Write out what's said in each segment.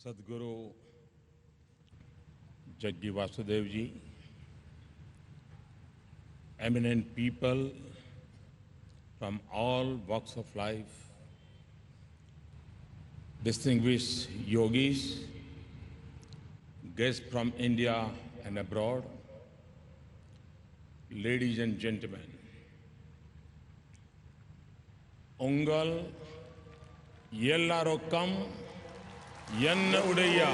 सदगुरु Jaggi Vasudev ji, eminent people from all walks of life, distinguished yogis, guests from India and abroad, ladies and gentlemen, Ungal Yellarokkam Yanna Udaya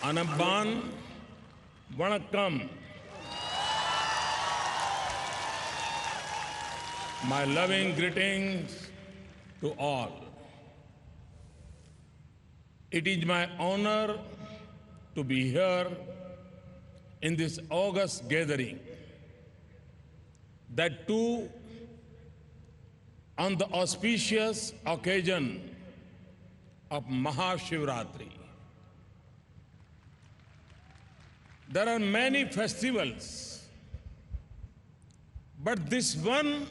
Anabban Vanakkam. My loving greetings to all. It is my honor to be here in this august gathering, that too on the auspicious occasion of Mahashivratri. There are many festivals, but this one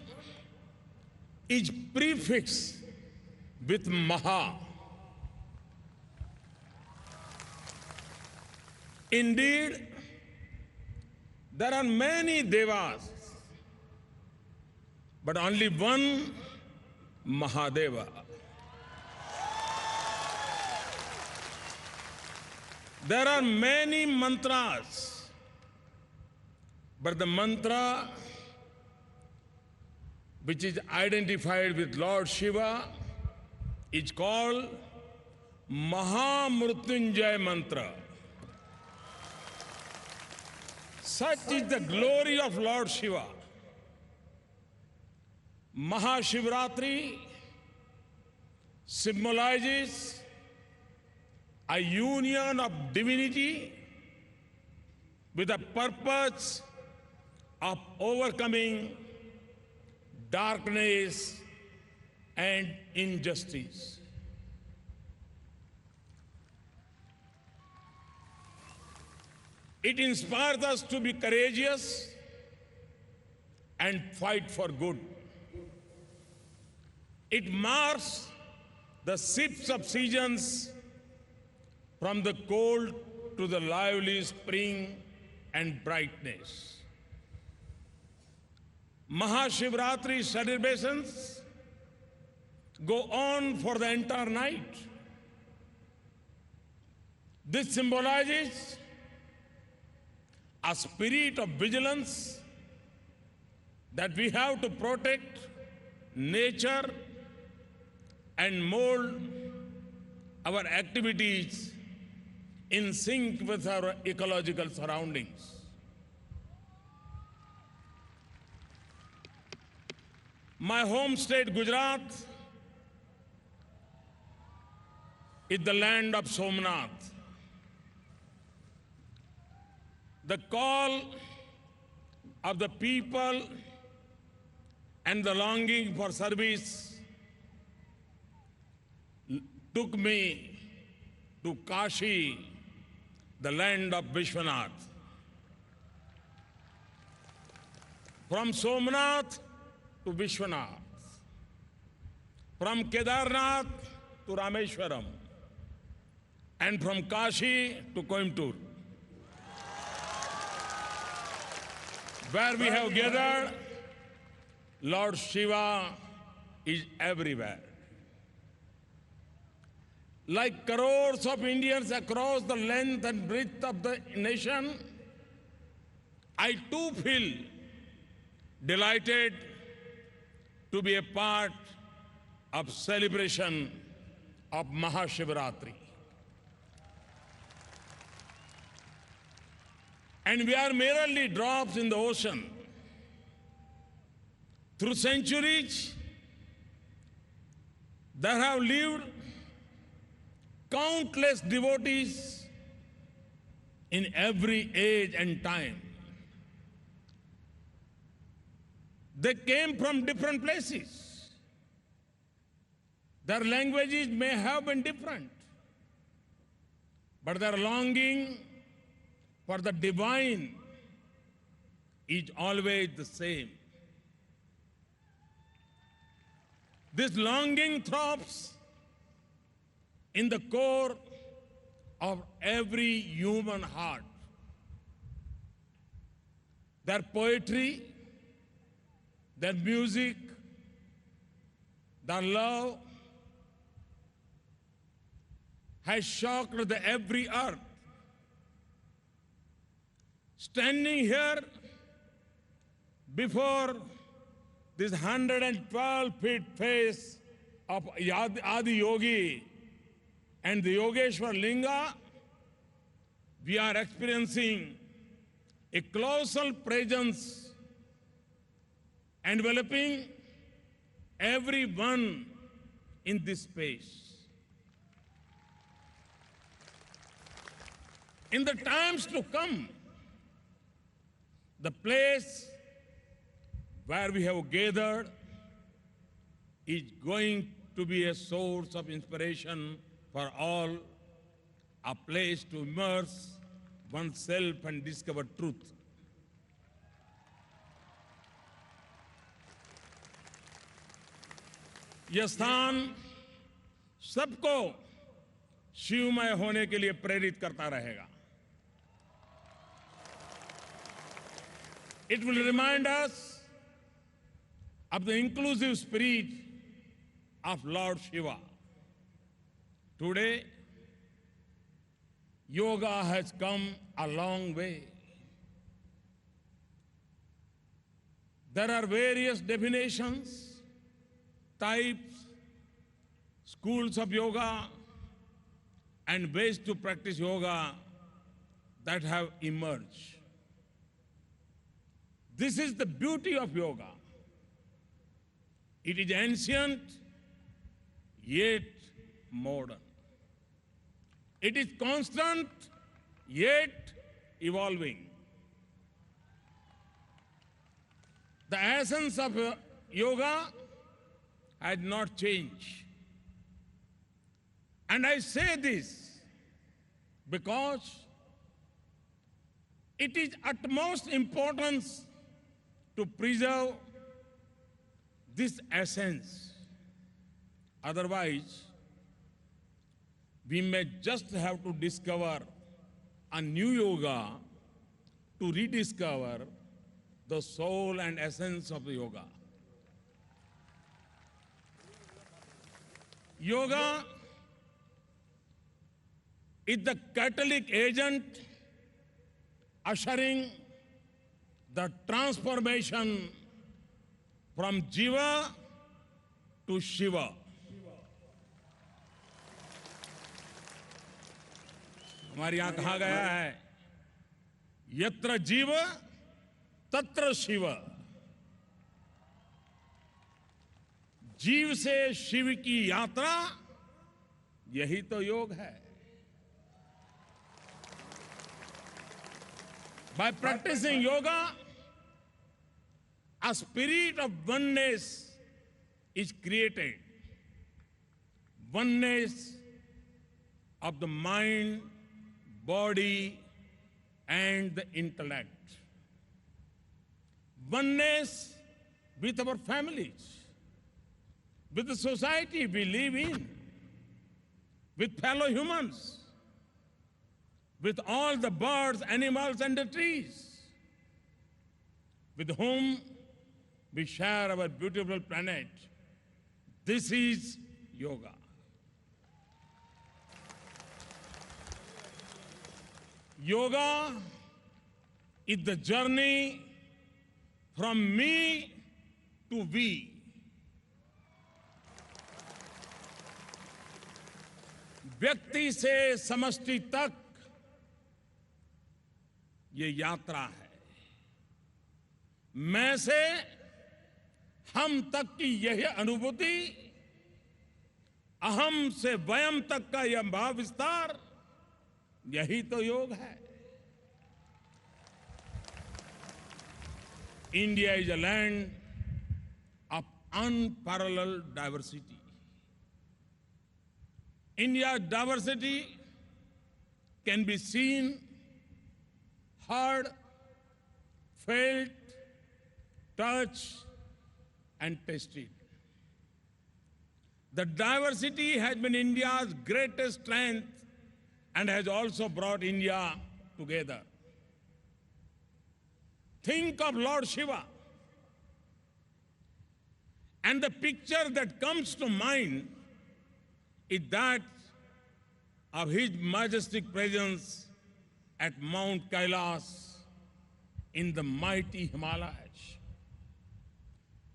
is prefixed with Maha. Indeed, there are many devas, but only one Mahadeva. There are many mantras, but the mantra which is identified with Lord Shiva is called Mahamrutyunjay mantra. Such is the glory of Lord Shiva. Mahashivratri symbolizes a union of divinity with a purpose of overcoming darkness and injustice. It inspires us to be courageous and fight for good. It marks the shifts of seasons from the cold to the lively spring and brightness. Mahashivratri celebrations go on for the entire night. This symbolizes a spirit of vigilance that we have to protect nature and mold our activities in sync with our ecological surroundings. My home state, Gujarat, is the land of Somnath. The call of the people and the longing for service took me to Kashi, the land of Vishwanath. From Somnath to Vishwanath, from Kedarnath to Rameshwaram, and from Kashi to Coimbatore, where we have gathered, Lord Shiva is everywhere. Like crores of Indians across the length and breadth of the nation, I too feel delighted to be a part of celebration of Mahashivratri. And we are merely drops in the ocean. Through centuries, there have lived countless devotees in every age and time. They came from different places. Their languages may have been different, but their longing for the divine is always the same. This longing throbs in the core of every human heart. Their poetry, their music, their love has shocked every earth. Standing here before this 112 feet face of Adi Yogi and the Yogeshwar Linga, we are experiencing a colossal presence enveloping everyone in this space. In the times to come, the place where we have gathered is going to be a source of inspiration for all, a place to immerse oneself and discover truth. यह स्थान सबको शिवमय होने के लिए प्रेरित करता रहेगा. It will remind us of the inclusive spirit of Lord Shiva. Today, yoga has come a long way. There are various definitions, types, schools of yoga, and ways to practice yoga that have emerged. This is the beauty of yoga. It is ancient, yet modern. It is constant, yet evolving. The essence of yoga has not changed. And I say this because it is utmost importance to preserve this essence. Otherwise, we may just have to discover a new yoga to rediscover the soul and essence of the yoga. Yoga is the catalytic agent ushering the transformation from Jiva to Shiva. हमारे यहां कहा गया है यत्र जीव तत्र शिव. जीव से शिव की यात्रा यही तो योग है. By practicing yoga, a spirit of oneness is created. Oneness of the mind, body, and the intellect. Oneness with our families, with the society we live in, with fellow humans, with all the birds, animals, and the trees, with whom we share our beautiful planet. This is yoga. Yoga is the journey from me to we. व्यक्ति से समष्टि तक ये यात्रा है. मैं से हम तक की यही अनुभूति, अहम से वयम तक का यह भाव विस्तार, यही तो योग है. India is a land of unparalleled diversity. India's diversity can be seen, heard, felt, touched, and tasted. The diversity has been India's greatest strength and has also brought India together. Think of Lord Shiva. And the picture that comes to mind is that of his majestic presence at Mount Kailas in the mighty Himalayas.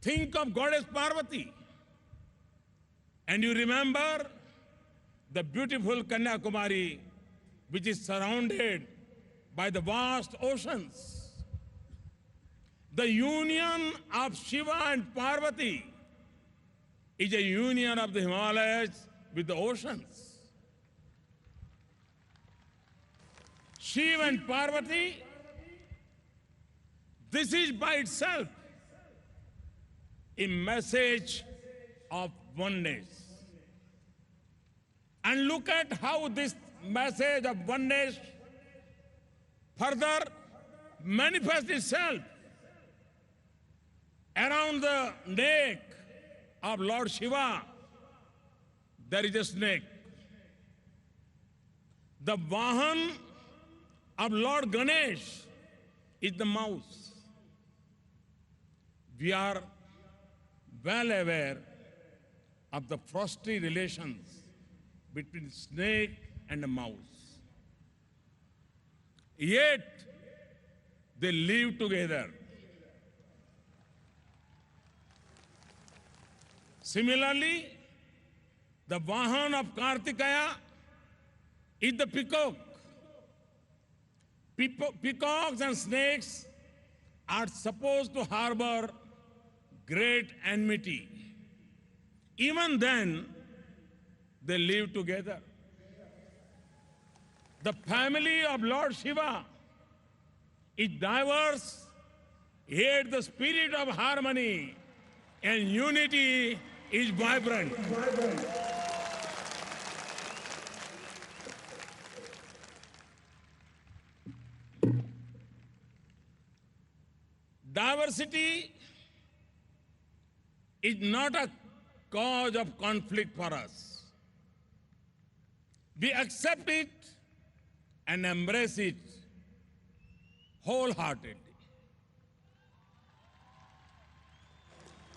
Think of Goddess Parvati. And you remember the beautiful Kanyakumari, which is surrounded by the vast oceans. The union of Shiva and Parvati is a union of the Himalayas with the oceans. Shiva and Parvati, this is by itself a message of oneness. And look at how this message of oneness further manifests itself. Around the neck of Lord Shiva, there is a snake. The Vahan of Lord Ganesh is the mouse. We are well aware of the frosty relations between snake and a mouse. Yet, they live together. Similarly, the Vahan of Kartikeya is the peacock. Peacocks and snakes are supposed to harbor great enmity. Even then, they live together. The family of Lord Shiva is diverse, yet the spirit of harmony and unity is vibrant. Diversity is not a cause of conflict for us. We accept it and embrace it wholeheartedly.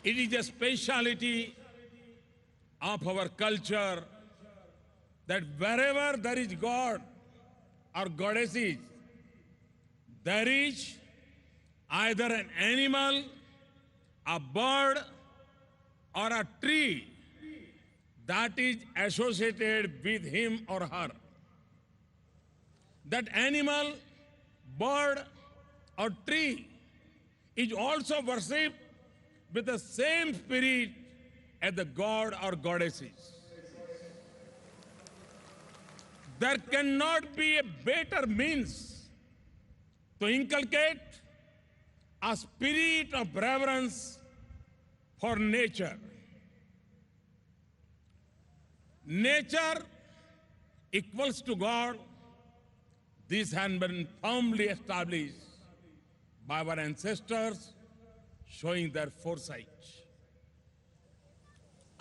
It is a speciality of our culture that wherever there is God or goddesses, there is either an animal, a bird, or a tree that is associated with him or her. That animal, bird, or tree is also worshipped with the same spirit as the god or goddesses. There cannot be a better means to inculcate a spirit of reverence for nature. Nature equals to God. This has been firmly established by our ancestors, showing their foresight.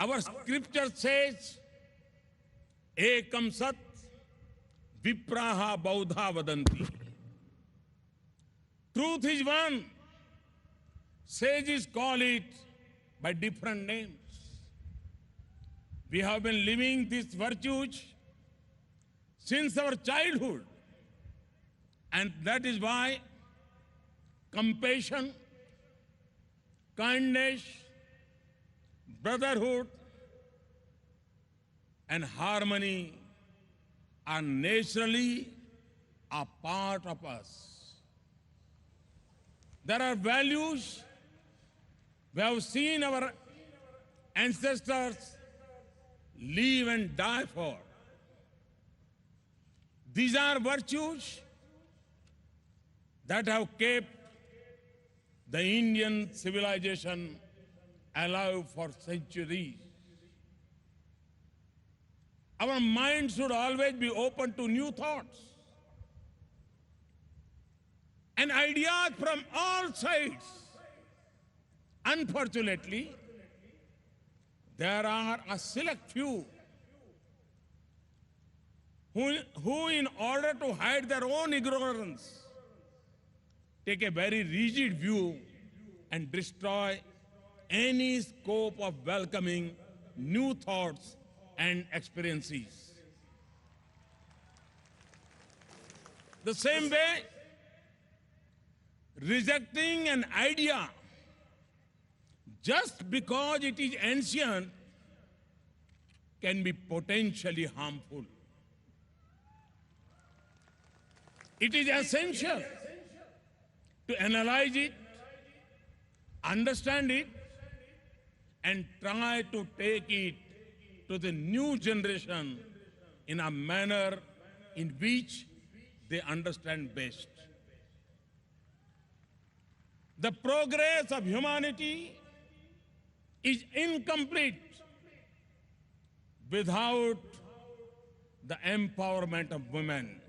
Our scripture says, Ekam Sat Vipraha Baudha Vadanti. Truth is one. Sages call it by different names. We have been living these virtues since our childhood. And that is why compassion, kindness, brotherhood, and harmony are naturally a part of us. There are values we have seen our ancestors live and die for. These are virtues that have kept the Indian civilization alive for centuries. Our minds should always be open to new thoughts and ideas from all sides. Unfortunately, there are a select few who, in order to hide their own ignorance, take a very rigid view and destroy any scope of welcoming new thoughts and experiences. The same way, rejecting an idea just because it is ancient can be potentially harmful. It is essential to analyze it, understand it, and try to take it to the new generation in a manner in which they understand best. The progress of humanity is incomplete without the empowerment of women.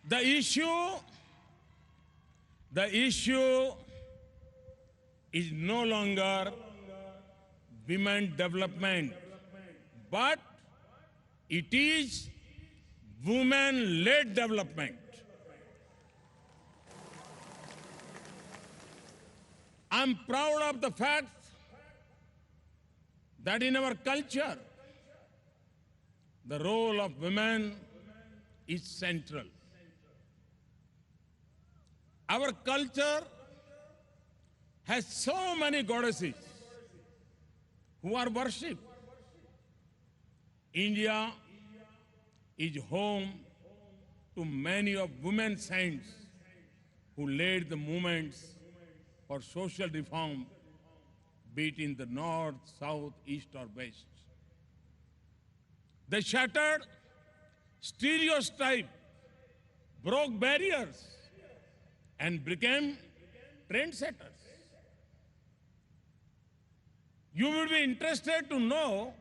The issue is no longer women development, but it is women-led development. I'm proud of the fact that in our culture, the role of women is central. Our culture has so many goddesses who are worshipped. India is home to many of women saints who led the movements for social reform, be it in the north, south, east, or west. They shattered stereotypes, broke barriers, and became trendsetters. You will be interested to know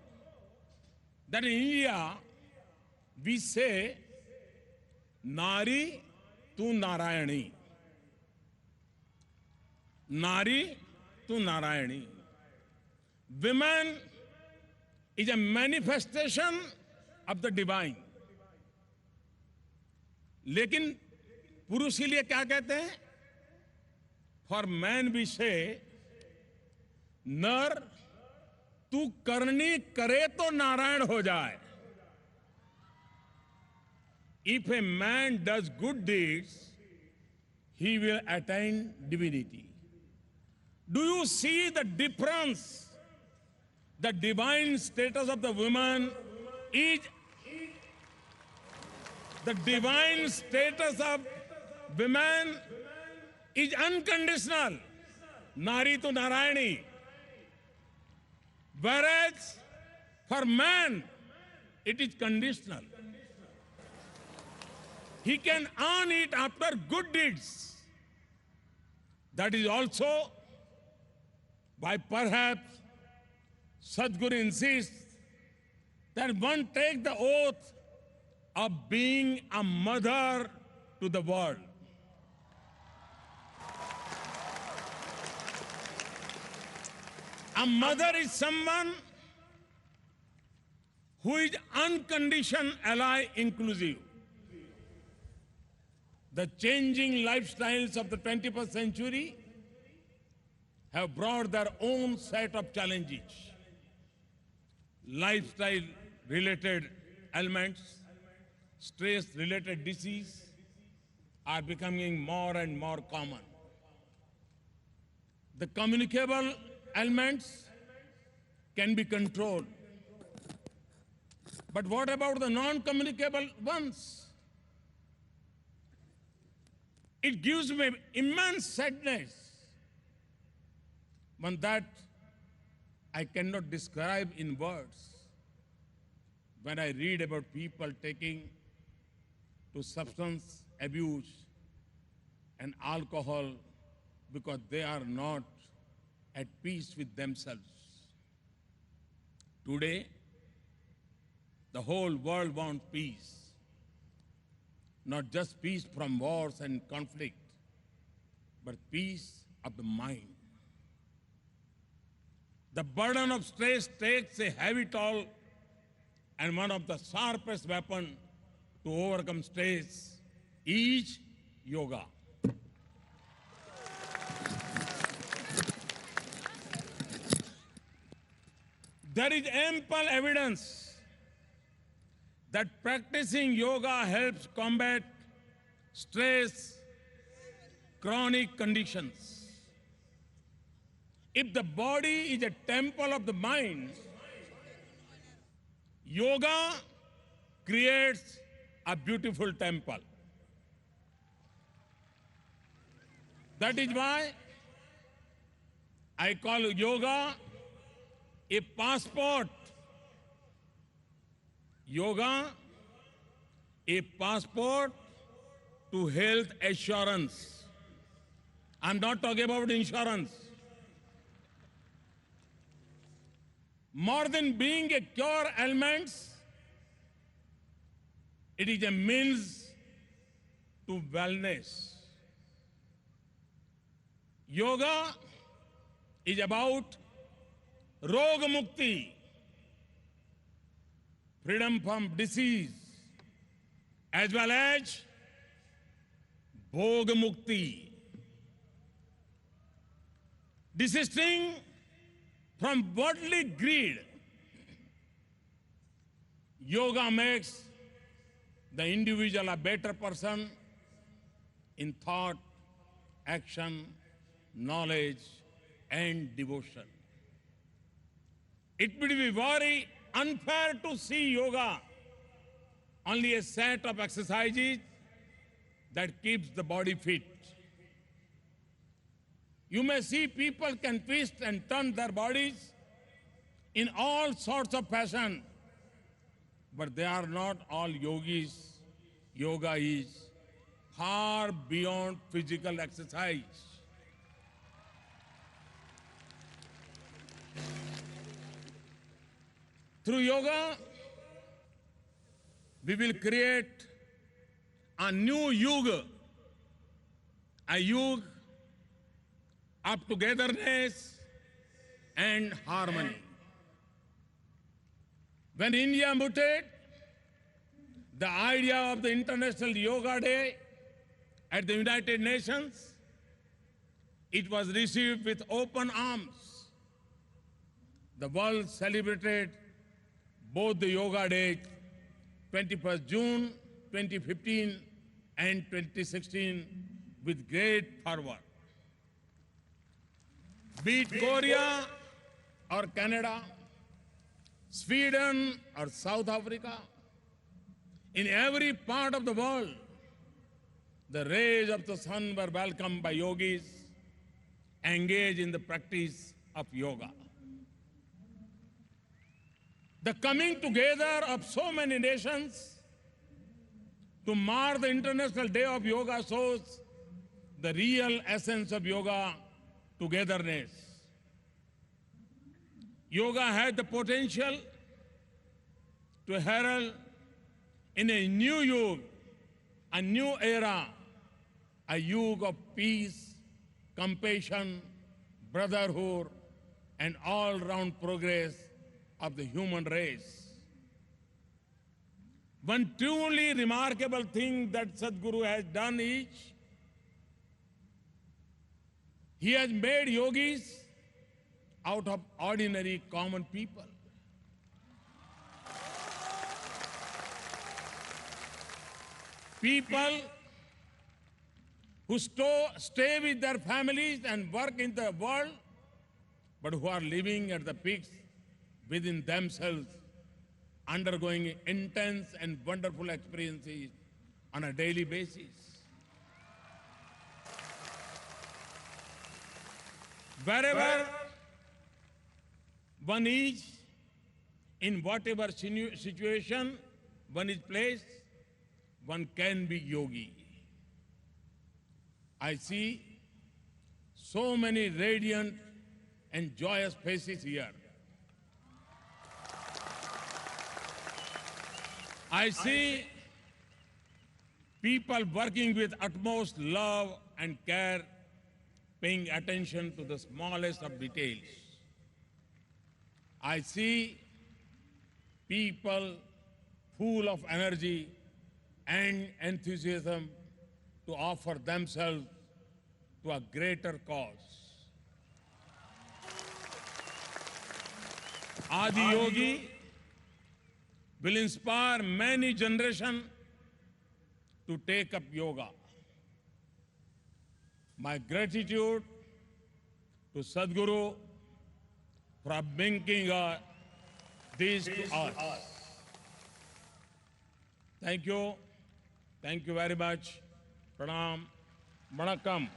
that in India, we say, Nari tu Narayani. Nari tu Narayani. Women is a manifestation of the divine. लेकिन पुरुष के लिए क्या कहते हैं? For man we say, नर तू करनी करे तो नारायण हो जाए. If a man does good deeds, he will attain divinity. Do you see the difference? The divine status of the woman is unconditional. Nari to Narayani. Whereas for man, it is conditional. He can earn it after good deeds. That is also why perhaps Sadhguru insists that one take the oath of being a mother to the world. A mother is someone who is unconditioned ally inclusive. The changing lifestyles of the 21st century have brought their own set of challenges. Lifestyle-related ailments, stress-related disease are becoming more and more common. The communicable ailments can be controlled. But what about the non-communicable ones? It gives me immense sadness, one that I cannot describe in words, when I read about people taking to substance abuse and alcohol because they are not at peace with themselves. Today, the whole world wants peace, not just peace from wars and conflict, but peace of the mind. The burden of stress takes a heavy toll, and one of the sharpest weapons to overcome stress is yoga. There is ample evidence that practicing yoga helps combat stress, chronic conditions. If the body is a temple of the mind, yoga creates a beautiful temple. That is why I call yoga a passport. Yoga, a passport to health assurance. I'm not talking about insurance. More than being a cure ailments, it is a means to wellness. Yoga is about Rog Mukti, freedom from disease, as well as Bhog Mukti, desisting from worldly greed. Yoga makes the individual a better person in thought, action, knowledge, and devotion. It would be very unfair to see yoga only a set of exercises that keeps the body fit. You may see people can twist and turn their bodies in all sorts of fashion, but they are not all yogis. Yoga is far beyond physical exercise. Through yoga, we will create a new yuga, a yuga of togetherness and harmony. When India mooted the idea of the International Yoga Day at the United Nations, it was received with open arms. The world celebrated both the Yoga Day, 21st June 2015 and 2016, with great fervor. Be it Korea or Canada, Sweden or South Africa, in every part of the world, the rays of the sun were welcomed by yogis engaged in the practice of yoga. The coming together of so many nations to mark the International Day of Yoga shows the real essence of yoga, togetherness. Yoga has the potential to herald in a new yuga, a new era, a yuga of peace, compassion, brotherhood, and all-round progress of the human race. One truly remarkable thing that Sadhguru has done is, he has made yogis out of ordinary common people. People who stay with their families and work in the world, but who are living at the peaks within themselves, undergoing intense and wonderful experiences on a daily basis. Wherever one is, in whatever situation one is placed, one can be yogi. I see so many radiant and joyous faces here. I see people working with utmost love and care paying attention to the smallest of details. I see people full of energy and enthusiasm to offer themselves to a greater cause. Adi Yogi will inspire many generations to take up yoga. My gratitude to Sadhguru for bringing this to us. Thank you. Thank you very much. Pranam. Vanakkam.